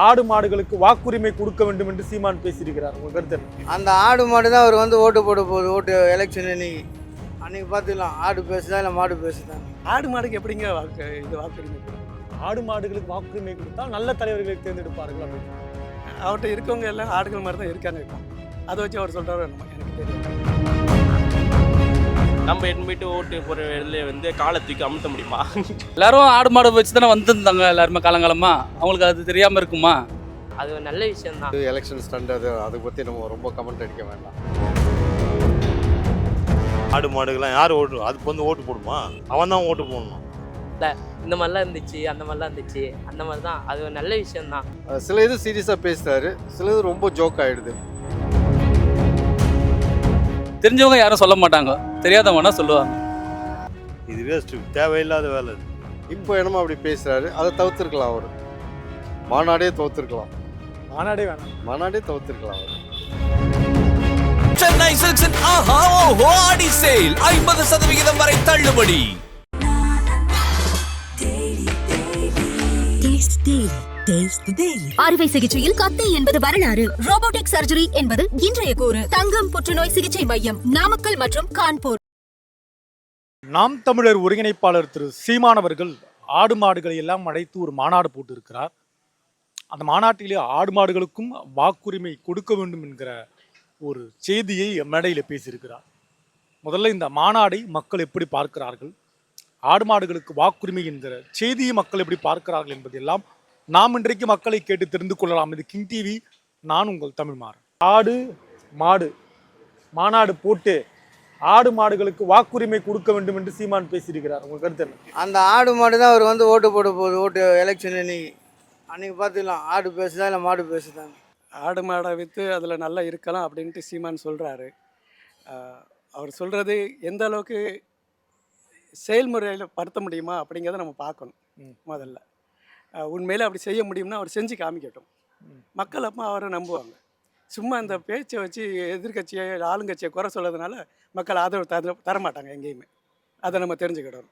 ஆடு மாடுகளுக்கு வாக்குரிமை கொடுக்க வேண்டும் என்று சீமான் பேசியிருக்கிறார். உங்க கருத்து என்ன? அந்த ஆடு மாடு தான் அவர் வந்து ஓட்டு போட போகுது. ஓட்டு எலெக்ஷன் அன்னைக்கு பார்த்துக்கலாம். ஆடு பேசுதா இல்லை மாடு பேசுதான். ஆடு மாடுக்கு எப்படிங்க வாக்குரிமை ஆடு மாடுகளுக்கு வாக்குரிமை கொடுத்தால் நல்ல தலைவர்களை தேர்ந்தெடுப்பார்கள் அப்படின்னு. அவர்கிட்ட இருக்கவங்க எல்லாம் ஆடுகள் மாதிரி தான் இருக்காங்க. இப்போ அதை வச்சு அவர் சொல்கிறாரு எனக்கு தெரியும். நம்ம போயிட்டு ஓட்டு போகிற இடத்துல வந்து காலத்துக்கு அமுத்த முடியுமா? எல்லாரும் ஆடு மாடு வச்சு தானே வந்திருந்தாங்க எல்லாருமே காலங்காலமா. அவங்களுக்கு அது தெரியாமல் இருக்குமா? அது ஒரு நல்ல விஷயம் தான். எலெக்ஷன் ஸ்டண்ட் அதை பற்றி நம்ம ரொம்ப கமெண்ட் அடிக்க வேண்டாம். ஆடு மாடுகள்லாம் யார் ஓட்டு அதுக்கு வந்து ஓட்டு போடுமா? அவன் தான் ஓட்டு போடணும். இல்லை இந்த மாதிரிலாம் இருந்துச்சு அந்த மாதிரிலாம் இருந்துச்சு அந்த மாதிரி தான். அது ஒரு நல்ல விஷயம் தான். சில இது சீரியஸாக பேசுகிறாரு, சில இது ரொம்ப ஜோக் ஆகிடுது. தெரிஞ்சவங்க யாரும் சொல்ல மாட்டாங்க, தெரியாதவங்கன்னா சொல்லுவாங்க. இது வேஸ்ட்டு, தேவையில்லாத வேலை இது. இப்போ என்னமோ அப்படி பேசுகிறாரு, அதை தவிர்த்துருக்கலாம். அவர் மாநாடே தவிர்த்துருக்கலாம். மாநாடே வேணாம், மாநாடே தவிர்த்துருக்கலாம் அவர். சென்னை சில்க்ஸின் ஆஹா ஓஹோ ஆடி சேல் 50% வரை தள்ளுபடி. அறுவை சிகிச்சையில் கத்தை என்பது வரலாறு, ரோபோட்டிக் சர்ஜரி என்பது இன்றைய கூறு. தங்கம் புற்றுநோய் சிகிச்சை மையம், நாமக்கல் மற்றும் கான்பூர். நாம் தமிழர் ஒருங்கிணைப்பாளர் திரு சீமான் அவர்கள் ஆடு மாடுகளை எல்லாம் அழைத்து ஒரு மாநாடு போட்டு இருக்கிறார். அந்த மாநாட்டிலே ஆடு மாடுகளுக்கும் வாக்குரிமை கொடுக்க வேண்டும் என்கிற ஒரு செய்தியை மேடையில் பேசியிருக்கிறார். முதல்ல இந்த மாநாடை மக்கள் எப்படி பார்க்கிறார்கள், ஆடு மாடுகளுக்கு வாக்குரிமை என்கிற செய்தியை மக்கள் எப்படி பார்க்கிறார்கள் என்பதெல்லாம் நாம் இன்றைக்கு மக்களை கேட்டு தெரிந்து கொள்ளலாம். இது கிங் டிவி, நான் உங்கள் தமிழ்மாறன். ஆடு மாடு மாநாடு போட்டு ஆடு மாடுகளுக்கு வாக்குரிமை கொடுக்க வேண்டும் என்று சீமான் பேசியிருக்கிறார். உங்க கருத்து என்ன? அந்த ஆடு மாடு தான் அவர் வந்து ஓட்டு போட போகுது. ஓட்டு எலெக்ஷன் அன்னைக்கு பார்த்துக்கலாம். ஆடு பேசுதா இல்லை மாடு பேசுதான். ஆடு மாடை விற்று அதில் நல்லா இருக்கலாம் அப்படின்ட்டு சீமான் சொல்கிறாரு. அவர் சொல்கிறது எந்த அளவுக்கு செயல்முறையில் படுத்த முடியுமா அப்படிங்கிறத நம்ம பார்க்கணும். முதல்ல உண்மையில் அப்படி செய்ய முடியும்னா அவர் செஞ்சு காமிக்கட்டும். மக்கள் அப்போ அவரை நம்புவாங்க. சும்மா அந்த பேச்சை வச்சு எதிர்கட்சியை ஆளுங்கட்சியை குறை சொல்கிறதுனால மக்கள் ஆதரவு தரமாட்டாங்க எங்கேயுமே. அதை நம்ம தெரிஞ்சுக்கிடணும்.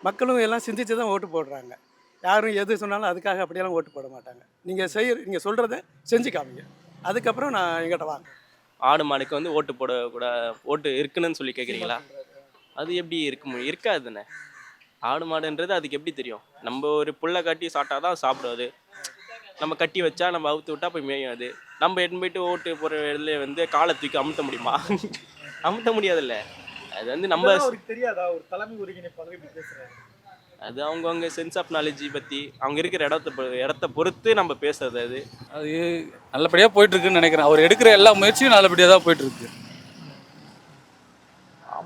மக்களும் எல்லாம் சிந்திச்சு தான் ஓட்டு போடுறாங்க. யாரும் எது சொன்னாலும் அதுக்காக அப்படியெல்லாம் ஓட்டு போட மாட்டாங்க. நீங்கள் சொல்கிறத செஞ்சு காமிங்க, அதுக்கப்புறம் நான் எங்கிட்ட வாங்க. ஆடு மாடுக்கு வந்து ஓட்டு போடக்கூட ஓட்டு இருக்குன்னு சொல்லி கேட்குறீங்களா? அது எப்படி இருக்க முடியும்? இருக்காது தானே. ஆடு மாடுன்றது அதுக்கு எப்படி தெரியும்? நம்ம ஒரு புல்லை கட்டி சாப்பிட்டாதான் சாப்பிடுவது. நம்ம கட்டி வச்சா நம்ம அவுத்து விட்டா போய் மேயும். அது நம்ம போயிட்டு ஓட்டு போகிற இடத்துல வந்து காலத்துக்கு அமுத்த முடியுமா? அமுத்த முடியாதுல்ல. அது வந்து நம்ம தெரியாதா ஒரு தலைமை ஒருங்கிணைப்பாளர் இப்படி பேசுறாரு? அது அவங்கவுங்க சென்ஸ் ஆஃப் நாலேஜ் பற்றி அவங்க இருக்கிற இடத்த பொறுத்து நம்ம பேசுறது. அது நல்லபடியாக போயிட்டுருக்குன்னு நினைக்கிறேன். அவர் எடுக்கிற எல்லா முயற்சியும் நல்லபடியாக தான் போயிட்டுருக்கு.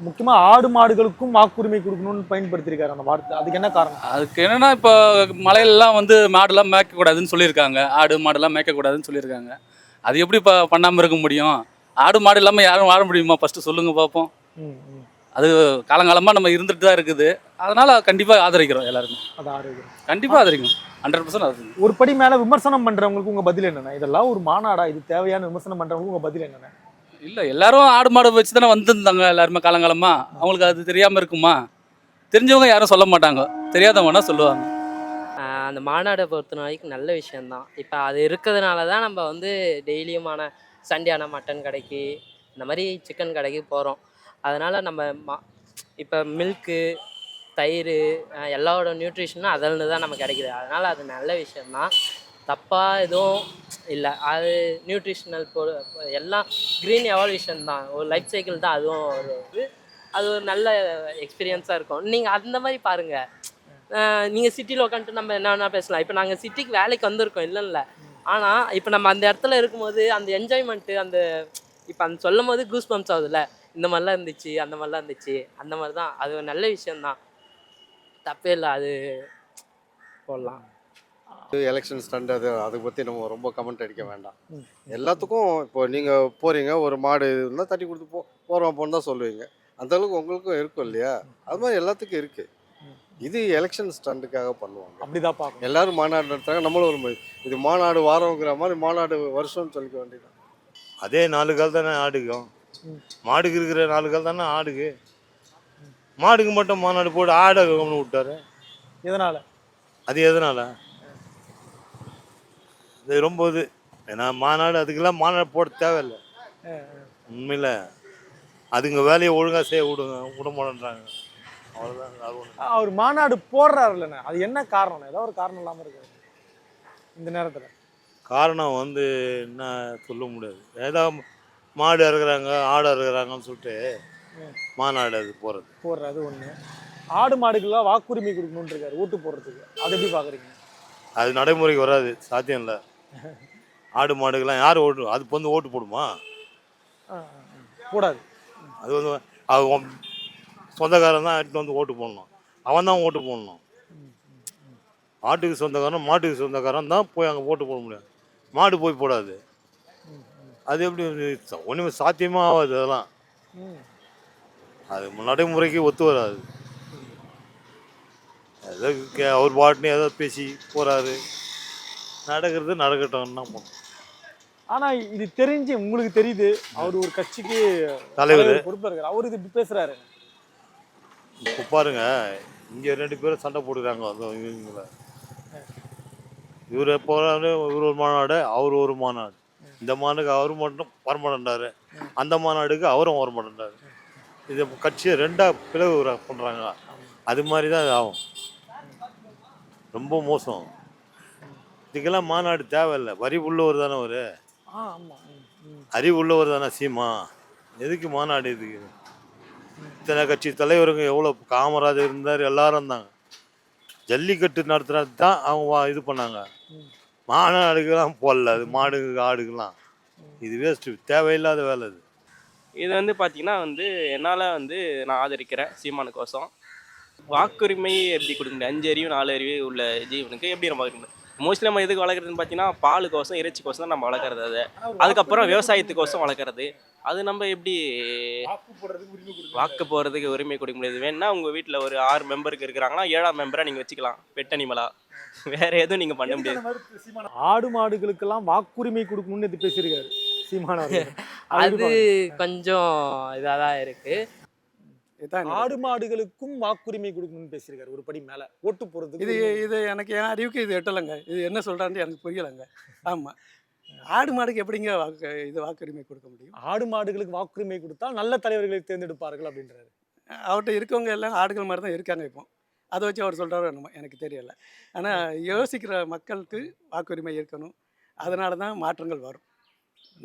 முக்கியமாக ஆடு மாடுகளுக்கும் வாக்குரிமை கொடுக்கணும்னு பயன்படுத்தியிருக்காரு அந்த வார்த்தை. அதுக்கு என்ன காரணம்? அதுக்கு என்னென்னா, இப்போ மலையிலலாம் வந்து மாடுலாம் மேய்க்கக்கூடாதுன்னு சொல்லியிருக்காங்க, ஆடு மாடுலாம் மேய்க்கக்கூடாதுன்னு சொல்லியிருக்காங்க. அது எப்படி இப்போ பண்ணாமல் இருக்க முடியும்? ஆடு மாடு இல்லாமல் யாரும் வாழ முடியுமா? ஃபஸ்ட்டு சொல்லுங்கள் பார்ப்போம். அது காலங்காலமாக நம்ம இருந்துட்டு தான் இருக்குது. அதனால் கண்டிப்பாக ஆதரிக்கிறோம் எல்லாருமே. அதை ஆதரிக்கிறோம், கண்டிப்பாக ஆதரிக்கும், 100% ஆதரிக்கும். ஒரு படி மேலே விமர்சனம் பண்ணுறவங்களுக்கு உங்கள் பதில் என்னென்ன? இதெல்லாம் ஒரு மாநாடா, இது தேவையான விமர்சனம் பண்ணுறவங்களுக்கு உங்கள் பதில் என்னென்ன? இல்லை, எல்லாரும் ஆடு மாடு வச்சு தானே வந்திருந்தாங்க எல்லாருமே காலங்காலமா. அவங்களுக்கு அது தெரியாமல் இருக்குமா? தெரிஞ்சவங்க யாரும் சொல்ல மாட்டாங்க, தெரியாதவங்கன்னா சொல்லுவாங்க. அந்த மாநாடை பொறுத்த வரைக்கும் நல்ல விஷயந்தான். இப்போ அது இருக்கிறதுனால தான் நம்ம வந்து டெய்லியுமான சண்டேயான மட்டன் கடைக்கு இந்த மாதிரி சிக்கன் கடைக்கு போகிறோம். அதனால் நம்ம இப்போ மில்க்கு தயிர் எல்லாரோட நியூட்ரிஷனும் அதில் தான் நமக்கு கிடைக்கிது. அதனால் அது நல்ல விஷயந்தான், தப்பாக எதுவும் இல்லை. அது நியூட்ரிஷனல் எல்லாம் க்ரீன் எவால்யூஷன் தான், ஒரு லைஃப் சைக்கிள் தான். அதுவும் அது ஒரு நல்ல எக்ஸ்பீரியன்ஸாக இருக்கும். நீங்கள் அந்த மாதிரி பாருங்கள். நீங்கள் சிட்டியில் உட்காந்துட்டு நம்ம என்னென்னா பேசலாம். இப்போ நாங்கள் சிட்டிக்கு வேலைக்கு வந்திருக்கோம், இல்லை. ஆனால் இப்போ நம்ம அந்த இடத்துல இருக்கும்போது அந்த என்ஜாய்மெண்ட்டு, அந்த இப்போ அந்த சொல்லும் போது கூஸ் பம்ப்ஸ் ஆகுதுல்ல, இந்த மாதிரிலாம் இருந்துச்சு அந்த மாதிரிலாம் இருந்துச்சு அந்த மாதிரி தான். அது ஒரு நல்ல விஷயந்தான், தப்பே இல்லை. அது போடலாம். எலெக்ஷன் ஸ்டண்ட் அதை பற்றி நம்ம ரொம்ப கமெண்ட் அடிக்க வேண்டாம். எல்லாத்துக்கும் இப்போ நீங்கள் போகிறீங்க, ஒரு மாடு இருந்தால் தட்டி கொடுத்து போகிறோம் போன்னு தான் சொல்லுவீங்க. அந்தளவுக்கு உங்களுக்கும் இருக்கும் இல்லையா? அது மாதிரி எல்லாத்துக்கும் இருக்குது. இது எலெக்ஷன் ஸ்டண்டுக்காக பண்ணுவாங்க, அப்படிதான் பார்க்கணும். எல்லோரும் மாநாடு நடத்துகிறாங்க, நம்மளும் ஒரு இது மாநாடு வாரங்கிற மாதிரி மாநாடு வருஷம்னு சொல்லிக்க வேண்டியது. அதே 4 கால் தானே ஆடுக்கும், மாடுக்கு இருக்கிற 4 கால் தானே ஆடுக்கு. மாடுக்கு மட்டும் மாநாடு போட்டு ஆடை கவனம் விட்டாரு. எதனால்? அது எதனால்? இது ரொம்ப இது ஏன்னா மாநாடு அதுக்கெல்லாம் மாநாடு போட தேவையில்லை உண்மையில். அதுங்க வேலையை ஒழுங்காக செய்ய விட மாட்டேன்றாங்க. அவ்வளோதான், அது ஒன்று. அவர் மாநாடு போடுறாரு இல்லைண்ணே, அது என்ன காரணம்? ஏதோ ஒரு காரணம் இல்லாமல் இருக்காது இந்த நேரத்தில். காரணம் வந்து என்ன சொல்ல முடியாது. ஏதாவது மாடு இறக்குறாங்க ஆடு இறக்குறாங்கன்னு சொல்லிட்டு மாநாடு அது போடுறது ஒன்று. ஆடு மாடுக்கெல்லாம் வாக்குரிமை கொடுக்கணும்னு இருக்காரு ஓட்டு போடுறதுக்கு, அதை எப்படி பார்க்குறீங்க? அது நடைமுறைக்கு வராது, சாத்தியம் இல்லை. ஆடு மாடுக்கெல்லாம் யார் ஓட்டு, அது வந்து ஓட்டு போடுமா? போடாது. அது வந்து அவங்க சொந்தக்காரன் தான் எடுத்து வந்து ஓட்டு போடணும், அவன் தான் ஓட்டு போடணும். ஆட்டுக்கு சொந்தக்காரன் மாட்டுக்கு சொந்தக்காரன் தான் போய் அங்கே ஓட்டு போட முடியும், மாடு போய் போடாது. அது எப்படி ஒன்றுமே சாத்தியமாக ஆகாது அதெல்லாம். அது நடைமுறைக்கு ஒத்து வராது. ஏதோ அவர் பாட்டுன்னு ஏதோ பேசி போகிறாரு, நடக்கிறது நடக்கட்டும் தான் போகணும். ஆனால் இது தெரிஞ்சு உங்களுக்கு தெரியுது அவர் ஒரு கட்சிக்கு தலைவர் பொறுப்பாக இருக்காரு, அவர் இது இப்படி பேசுகிறாரு. இப்போ பாருங்க, இங்கே 2 பேரும் சண்டை போட்டுக்கிறாங்க. இவங்கள இவர் போகிறாரு, இவர் ஒரு மாநாடு அவர் ஒரு மாநாடு. இந்த மாநாடுக்கு அவர் மட்டும் வரமாட்டேன்றாரு, அந்த மாநாடுக்கு அவரும் வரமாட்டேன்றாரு. இது கட்சியை 2ஆக பிளவு பண்ணுறாங்க. அது மாதிரி தான் இது ஆகும். ரொம்ப மோசம். இதுக்கெல்லாம் மாநாடு தேவையில்லை. வரி உள்ளவர் தானே அவர், அறிவு உள்ளவர் தானே சீமா. எதுக்கு மாநாடு? இதுக்கு இத்தனை கட்சி தலைவருங்க எவ்வளோ, காமராஜர் இருந்தார், எல்லாரும் இருந்தாங்க. ஜல்லிக்கட்டு நடத்துறது தான் அவங்க இது பண்ணாங்க. மாநாடுக்கெல்லாம் போடல, அது மாடு ஆடுக்கெல்லாம். இது வேஸ்ட்டு, தேவையில்லாத வேலை இது. இது வந்து பார்த்தீங்கன்னா வந்து என்னால் வந்து நான் ஆதரிக்கிறேன் சீமானுக்கோசம். வாக்குரிமை எப்படி கொடுக்க முடியும்? 5 அறிவு 4 அறிவு உள்ள ஜீவனுக்கு எப்படி நம்ம வளர்க்க முடியும்? மோஸ்ட்லி நம்ம எதுக்கு வளர்க்குறதுன்னு பார்த்தீங்கன்னா பாலுக்கோசம் இறைச்சிக்கோசம் தான் நம்ம வளர்க்குறது. அது அதுக்கப்புறம் விவசாயத்துக்கோசம் வளர்க்குறது. அது நம்ம எப்படி வாக்கு போகிறதுக்கு உரிமை கொடுக்க முடியாது? வேணுன்னா உங்கள் வீட்டில் ஒரு 6 மெம்பருக்கு இருக்கிறாங்கன்னா 7ஆம் மெம்பராக நீங்கள் வச்சுக்கலாம், பெட் அனிமலா. வேற எதுவும் நீங்கள் பண்ண முடியாது. ஆடு மாடுகளுக்கெல்லாம் வாக்குரிமை கொடுக்கணும்னு இது பேசியிருக்காரு சீமான் அவர்கள். அது கொஞ்சம் இதாக தான் இருக்குது. இதுதான் ஆடு மாடுகளுக்கும் வாக்குரிமை கொடுக்கணும்னு பேசியிருக்காரு, ஒரு படி மேலே ஓட்டு போகிறதுக்கு. இது எனக்கு என் அறிவுக்கு இது எட்டலைங்க. இது என்ன சொல்கிறான்னு எனக்கு புரியலைங்க. ஆமாம், ஆடு மாடுக்கு எப்படிங்க வாக்குரிமை கொடுக்க முடியும்? ஆடு மாடுகளுக்கு வாக்குரிமை கொடுத்தா நல்ல தலைவர்களை தேர்ந்தெடுப்பார்கள் அப்படின்றாரு. அவர்கிட்ட இருக்கவங்க எல்லாம் ஆடுகள் மாதிரி தான் இருக்காங்க இப்போ. அதை வச்சு அவர் சொல்கிறாரோ என்னமோ எனக்கு தெரியலை. ஆனால் யோசிக்கிற மக்களுக்கு வாக்குரிமை இருக்கணும். அதனால தான் மாற்றங்கள் வரும்,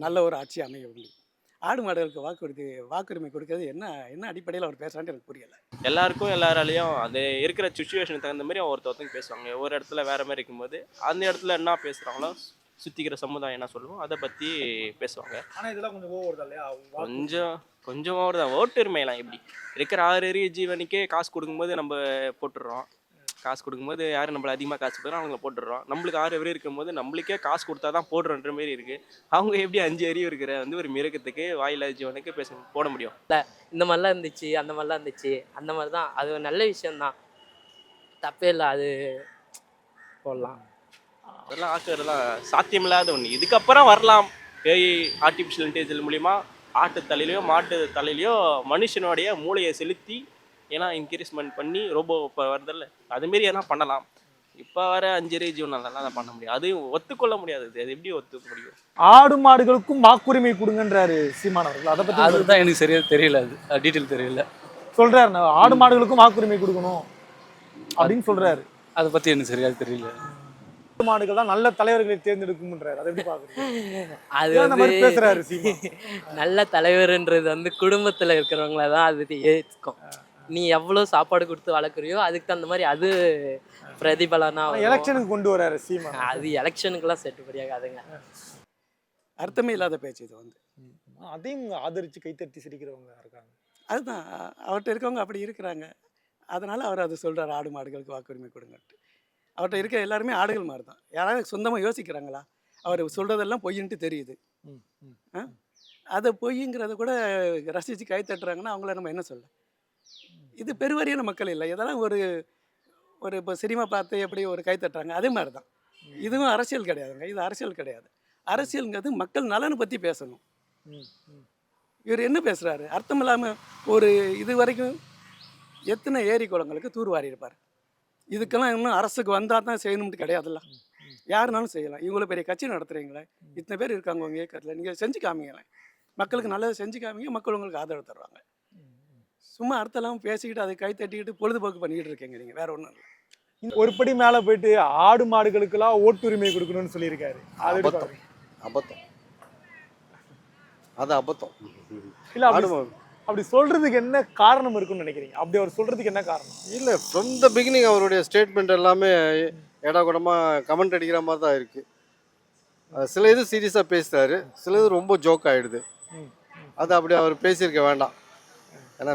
நல்ல ஒரு ஆட்சி அமைய முடியும். ஆடு மாடுகளுக்கு வாக்குரிமை கொடுக்கறது என்ன அடிப்படையில் அவர் பேசுகிறான்னு எனக்கு புரியலை. எல்லாருக்கும் எல்லாராலையும் அது இருக்கிற சுச்சுவேஷனுக்கு தகுந்த மாதிரி ஒருத்தவங்க பேசுவாங்க. ஒரு இடத்துல வேறு மாதிரி இருக்கும்போது அந்த இடத்துல என்ன பேசுகிறாங்களோ, சுற்றிக்கிற சமுதாயம் என்ன சொல்லுவோம் அதை பற்றி பேசுவாங்க. ஆனால் இதெல்லாம் கொஞ்சம் ஓவர் தான் இல்லையா? கொஞ்சம் ஓவர் தான். ஓட்டுரிமையெல்லாம் எப்படி இருக்கிற 6 அறிவு ஜீவனுக்கே காசு கொடுக்கும்போது நம்ம போட்டுடுறோம். காசு கொடுக்கும்போது யாரும் நம்மளை அதிகமாக காசு போடுறோம், அவங்கள போட்டுடுறோம். நம்மளுக்கு 6 அறிவு இருக்கும்போது நம்மளுக்கே காசு கொடுத்தா தான் போடுறன்ற மாரி இருக்குது. அவங்க எப்படி 5 அறிவு இருக்கிற வந்து ஒரு மிருகத்துக்கு வாயிலா ஜீவனுக்கு போட முடியும்? இந்த மாதிரிலாம் இருந்துச்சு, அந்த மாதிரிலாம் இருந்துச்சு, அந்த மாதிரி தான். அது ஒரு நல்ல விஷயந்தான், தப்பே இல்லை, அது போடலாம். அதெல்லாம் ஆக்குறதுலாம் சாத்தியமில்லாத ஒன்று. இதுக்கப்புறம் வரலாம் ஆர்டிஃபிஷியல் இன்டெலிஜென்ஸ் மூலிமா ஆட்டு தலையிலையோ மாட்டு தலையிலையோ மனுஷனுடைய மூளையை செலுத்தி ஏன்னா இன்க்ரீஸ்மெண்ட் பண்ணி ரோபோ இப்போ வருதில்ல, அதுமாரி ஏன்னா பண்ணலாம். இப்போ வர 5 அறிவு ஜீவனாலாம் அதை பண்ண முடியும். அது ஒத்துக்கொள்ள முடியாது. அது எப்படி ஒத்துக்க முடியும்? ஆடு மாடுகளுக்கும் வாக்குரிமை கொடுங்கன்றாரு சீமான் அவர்கள். அதை பற்றி அதுதான் எனக்கு சரியாக தெரியல, அது டீட்டெயில் தெரியல. சொல்றாரு ஆடு மாடுகளுக்கும் வாக்குரிமை கொடுக்கணும் அப்படின்னு சொல்றாரு. அதை பற்றி எனக்கு சரியாக தெரியல. ஆடு மாடுகள் தான் நல்ல தலைவர்களை தேர்ந்தெடுக்கும்ன்றாரு. அதை எப்படி பாக்குறீங்க? அது அந்த மாதிரி பேசுறாரு சீமான். நல்ல தலைவர்ன்றது வந்து குடும்பத்தில் இருக்கிறவங்கள தான் அது ஏற்றுக்கும். நீ எவ்வளோ சாப்பாடு கொடுத்து வளர்க்குறியோ அதுக்கு தகுந்த மாதிரி அது பிரதிபலனா எலெக்ஷனுக்கு கொண்டு வராரு சீமான். அது எலெக்ஷனுக்குலாம் செட்டுப்படியாகாதுங்க. அர்த்தமே இல்லாத பேச்சு இது வந்து. அதையும் ஆதரித்து கைத்தட்டி சிரிக்கிறவங்க இருக்காங்க. அதுதான் அவர்கிட்ட இருக்கவங்க அப்படி இருக்கிறாங்க. அதனால் அவர் அது சொல்கிறார், ஆடு மாடுகளுக்கு வாக்குரிமை கொடுங்கட்டு. அவர்கிட்ட இருக்க எல்லாருமே ஆடுகள் மாதிரி தான். யாராவது சொந்தமாக யோசிக்கிறாங்களா? அவர் சொல்கிறதெல்லாம் பொய்ன்ட்டு தெரியுது. அதை பொய்ங்கிறத கூட ரசித்து கை தட்டுறாங்கன்னா அவங்கள நம்ம என்ன சொல்ல? இது பெருவாரியான மக்கள் இல்லை. இதெல்லாம் ஒரு இப்போ சினிமா பார்த்து எப்படி ஒரு கை தட்டுறாங்க அதே மாதிரி தான். இதுவும் அரசியல் கிடையாதுங்க. இது அரசியல் கிடையாது. அரசியலுங்கிறது மக்கள் நலனை பற்றி பேசணும். இவர் என்ன பேசுகிறாரு? அர்த்தம் இல்லாமல் ஒரு இது வரைக்கும் எத்தனை ஏரி குளங்களுக்கு தூர்வாரி இருப்பார். இதுக்கெல்லாம் இன்னும் அரசுக்கு வந்தால் தான் செய்யணும்னு கிடையாதுல்ல. யாருனாலும் செய்யலாம். இவ்வளோ பெரிய கட்சி நடத்துகிறீங்களே, இத்தனை பேர் இருக்காங்க உங்கள் இயக்கத்தில், நீங்கள் செஞ்சு காமிங்களேன். மக்களுக்கு நல்லதை செஞ்சு காமிங்க, மக்கள் உங்களுக்கு ஆதரவு தருவாங்க. சும்மா அர்த்தம்லாம் பேசிக்கிட்டு அதை கை தட்டிக்கிட்டு பொழுதுபோக்கு பண்ணிக்கிட்டு இருக்கீங்க நீங்கள், வேற ஒன்றும் இல்லை. ஒரு படி மேல போயிட்டு ஆடு மாடுகளுக்கெல்லாம் ஓட்டுரிமை கொடுக்கணும்னு சொல்லியிருக்காரு. அது எப்படி அபத்தம். பாக்குறீங்க? அபத்தம். அது அபத்தம். இல்ல அப்படி சொல்றதுக்கு என்ன காரணம் இருக்குன்னு நினைக்கிறீங்க? அப்படி அவர் சொல்றதுக்கு என்ன காரணம்? இல்லை, ஃப்ரம் த பிகினிங் அவருடைய ஸ்டேட்மெண்ட் எல்லாமே ஏடாகூடமாக கமெண்ட் அடிக்கிற மாதிரி தான் இருக்குது. சில இது சீரியஸாக பேசுகிறாரு, சில இது ரொம்ப ஜோக் ஆகிடுது. அது அப்படி அவர் பேசியிருக்க வேண்டாம். ஏன்னா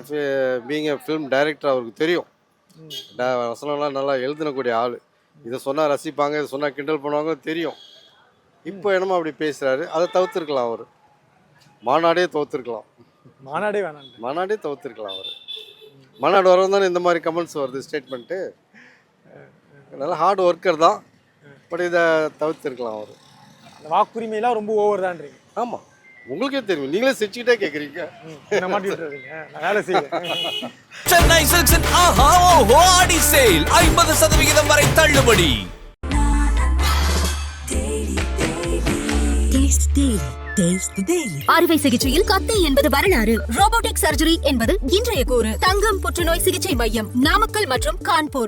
பீங் ஏ ஃபிலிம் டைரக்டர் அவருக்கு தெரியும், வசனம்லாம் நல்லா எழுதினக்கூடிய ஆள். இதை சொன்னால் ரசிப்பாங்க, இதை சொன்னால் கிண்டல் பண்ணுவாங்க தெரியும். இப்போ என்னமோ அப்படி பேசுகிறாரு. அதை தவிர்த்துருக்கலாம் அவர். மாநாடே தவிர்த்துருக்கலாம். மாநாடே வேணாம். மாநாடே தவிர்த்துருக்கலாம் அவர். மாநாடு வரவும் தானே இந்த மாதிரி கமெண்ட்ஸ் வருது, ஸ்டேட்மெண்ட்டு. நல்லா ஹார்ட் ஒர்க்கர் தான், பட் இதை தவிர்த்துருக்கலாம் அவர். அந்த வாக்குரிமையெல்லாம் ரொம்ப ஓவர் தான்றீங்க. ஆமாம், உங்களுக்கே தெரியும், நீங்களே சிரிச்சுக்கிட்டே கேட்குறீங்க. என்ன மாட்டிட்டு இருக்கீங்க? நான் வேலை செய்யறேன். சென்னை சில்க்ஸின் ஆஹா ஓஹோ ஆடி சேல் 50% வரை தள்ளுபடி. அறுவை சிகிச்சையில் கத்தை என்பது வரலாறு, ரோபோட்டிக் சர்ஜரி என்பது இன்றைய கூறு. தங்கம் புற்றுநோய் சிகிச்சை மையம், நாமக்கல் மற்றும் கான்பூர்.